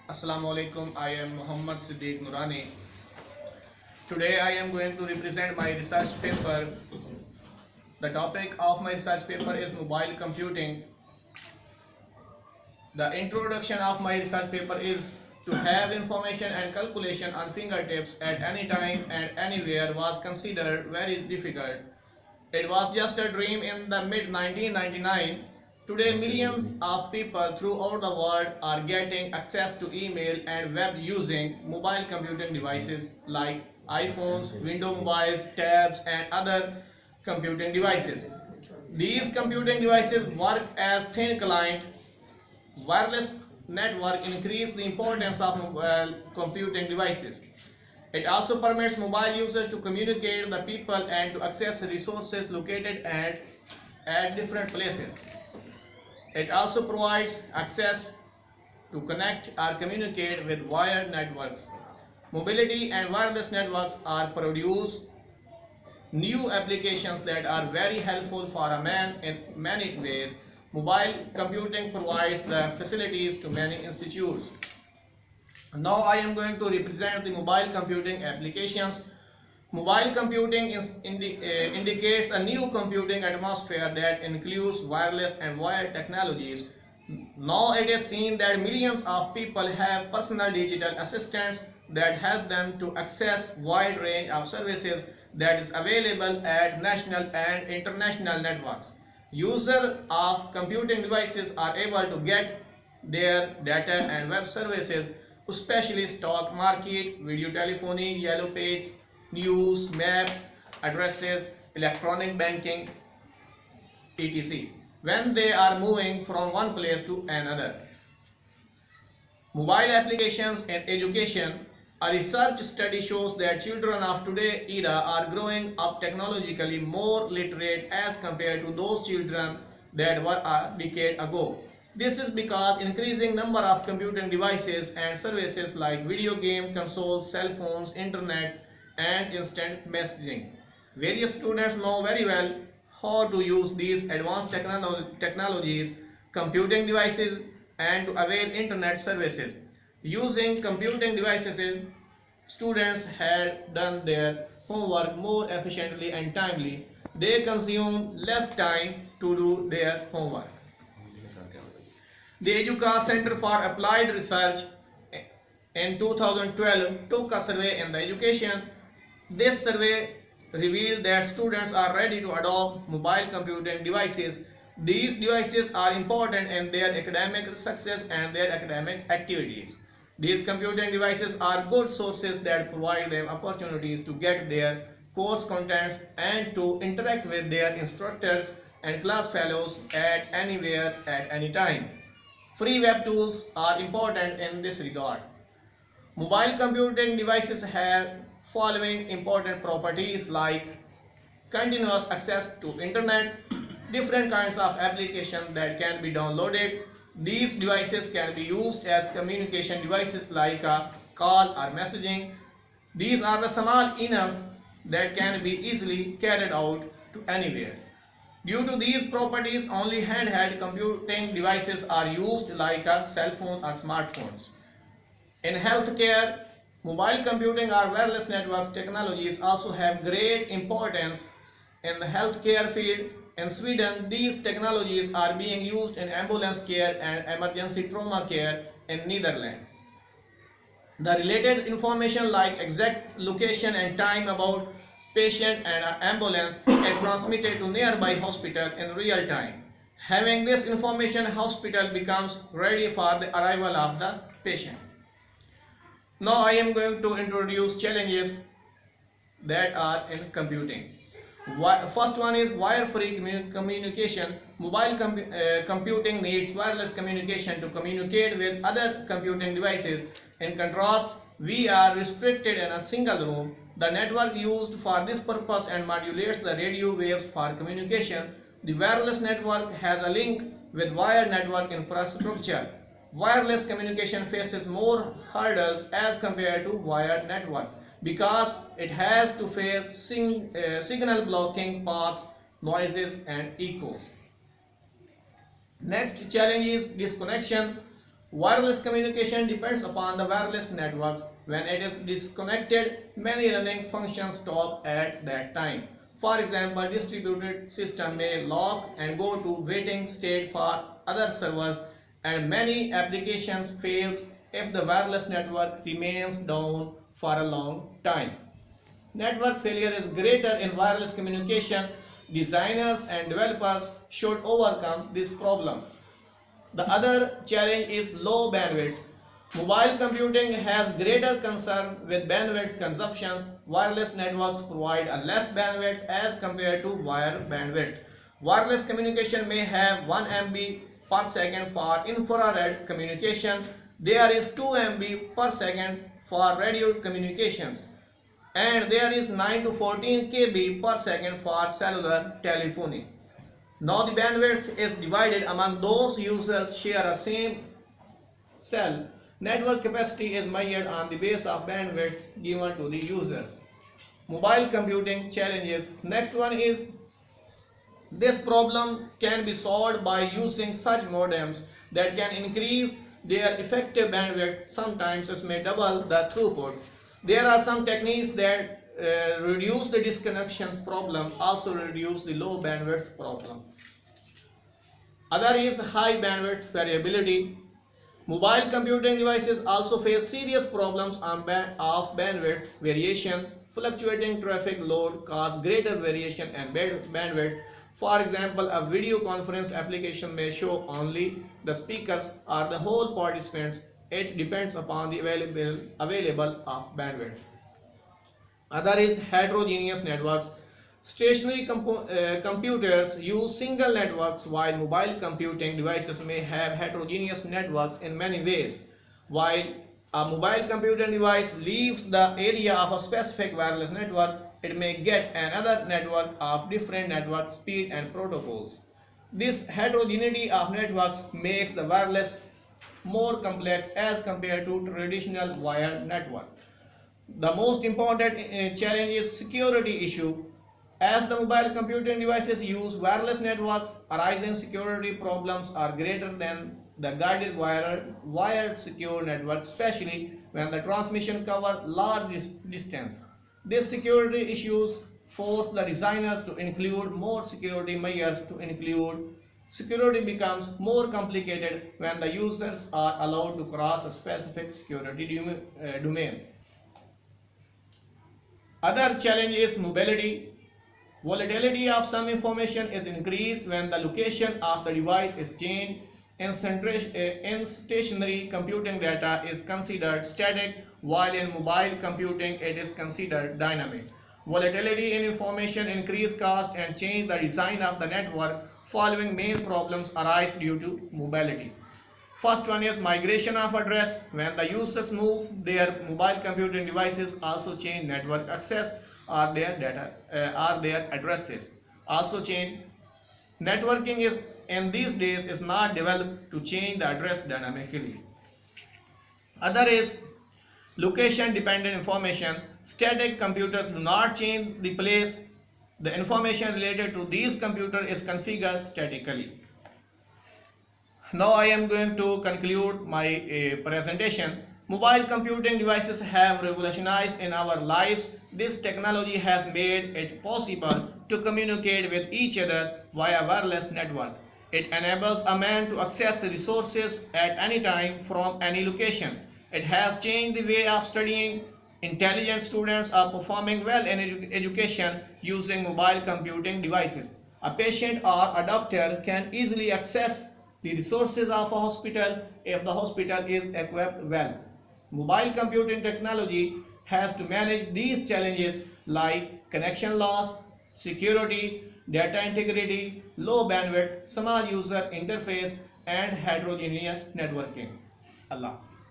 Assalamu alaikum. I am Muhammad Siddiq Nurani. Today I am going to represent my research paper. The topic of my research paper is mobile computing. The introduction of my research paper is to have information and calculation on fingertips at any time and anywhere was considered very difficult. It was just a dream in the mid 1999. Today, millions of people throughout the world are getting access to email and web using mobile computing devices like iPhones, Windows mobiles, tabs, and other computing devices. These computing devices work as thin client. Wireless network increase the importance of mobile computing devices. It also permits mobile users to communicate with the people and to access resources located at different places. It also provides access to connect or communicate with wired networks. Mobility and wireless networks are produce new applications that are very helpful for a man in many ways. Mobile computing provides the facilities to many institutes. Now I am going to represent the mobile computing applications. Mobile computing indicates a new computing atmosphere that includes wireless and wired technologies. Now it is seen that millions of people have personal digital assistants that help them to access wide range of services that is available at national and international networks. Users of computing devices are able to get their data and web services, especially stock market, video telephony, yellow page, news, map, addresses, electronic banking, etc. when they are moving from one place to another. Mobile applications in education. A research study shows that children of today's era are growing up technologically more literate as compared to those children that were a decade ago. This is because increasing number of computing devices and services like video game consoles, cell phones, internet, and instant messaging. Various students know very well how to use these advanced technologies, computing devices, and to avail internet services. Using computing devices, students had done their homework more efficiently and timely. They consume less time to do their homework. The Educa Center for Applied Research in 2012 took a survey in the education. This survey revealed that students are ready to adopt mobile computing devices. These devices are important in their academic success and their academic activities. These computing devices are good sources that provide them opportunities to get their course contents and to interact with their instructors and class fellows at anywhere at any time. Free web tools are important in this regard. Mobile computing devices have following important properties like continuous access to internet, different kinds of applications that can be downloaded. These devices can be used as communication devices like a call or messaging. These are the small enough that can be easily carried out to anywhere. Due to these properties, only handheld computing devices are used like a cell phone or smartphones. In healthcare, mobile computing or wireless networks technologies also have great importance in the healthcare field. In Sweden, these technologies are being used in ambulance care and emergency trauma care in Netherlands. The related information like exact location and time about patient and ambulance are transmitted to nearby hospital in real time. Having this information, hospital becomes ready for the arrival of the patient. Now I am going to introduce challenges that are in computing. First one is wire-free communication. Mobile computing needs wireless communication to communicate with other computing devices. In contrast, we are restricted in a single room. The network used for this purpose and modulates the radio waves for communication. The wireless network has a link with wired network infrastructure. Wireless communication faces more hurdles as compared to wired network because it has to face signal blocking paths, noises and echoes. Next challenge is disconnection. Wireless communication depends upon the wireless network. When it is disconnected, many running functions stop at that time. For example, distributed system may lock and go to waiting state for other servers, and many applications fails if the wireless network remains down for a long time. Network failure is greater in wireless communication. Designers and developers should overcome this problem. The other challenge is low bandwidth. Mobile computing has greater concern with bandwidth consumption. Wireless networks provide a less bandwidth as compared to wire bandwidth. Wireless communication may have 1 MB per second for infrared communication. There is 2 MB per second for radio communications. And there is 9 to 14 KB per second for cellular telephony. Now the bandwidth is divided among those users share a same cell. Network capacity is measured on the base of bandwidth given to the users. Mobile computing challenges. Next one is this problem can be solved by using such modems that can increase their effective bandwidth. Sometimes it may double the throughput. There are some techniques that reduce the disconnections problem, also reduce the low bandwidth problem. Other is high bandwidth variability. Mobile computing devices also face serious problems of bandwidth variation. Fluctuating traffic load cause greater variation in bandwidth. For example, a video conference application may show only the speakers or the whole participants. It depends upon the available of bandwidth. Other is heterogeneous networks. Stationary computers use single networks, while mobile computing devices may have heterogeneous networks in many ways. While a mobile computing device leaves the area of a specific wireless network, it may get another network of different network speed and protocols. This heterogeneity of networks makes the wireless more complex as compared to traditional wired network. The most important challenge is security issue. As the mobile computing devices use wireless networks, arising security problems are greater than the guided wired secure network, especially when the transmission covers large distance. These security issues force the designers to include more security measures to include. Security becomes more complicated when the users are allowed to cross a specific security domain. Other challenge is mobility. Volatility of some information is increased when the location of the device is changed. In stationary computing, data is considered static, while in mobile computing it is considered dynamic. Volatility in information increase cost and change the design of the network. Following main problems arise due to mobility. First one is migration of address. When the users move their mobile computing devices, also change network access or their addresses. Also change. Networking is in these days is not developed to change the address dynamically. Other is location dependent information. Static computers do not change the place. The information related to these computers is configured statically. Now I am going to conclude my presentation. Mobile computing devices have revolutionized in our lives. This technology has made it possible to communicate with each other via wireless network. It enables a man to access resources at any time from any location. It has changed the way of studying. Intelligent students are performing well in education using mobile computing devices. A patient or a doctor can easily access the resources of a hospital if the hospital is equipped well. Mobile computing technology has to manage these challenges like connection loss, security, data integrity, low bandwidth, small user interface, and heterogeneous networking. Allah Hafiz.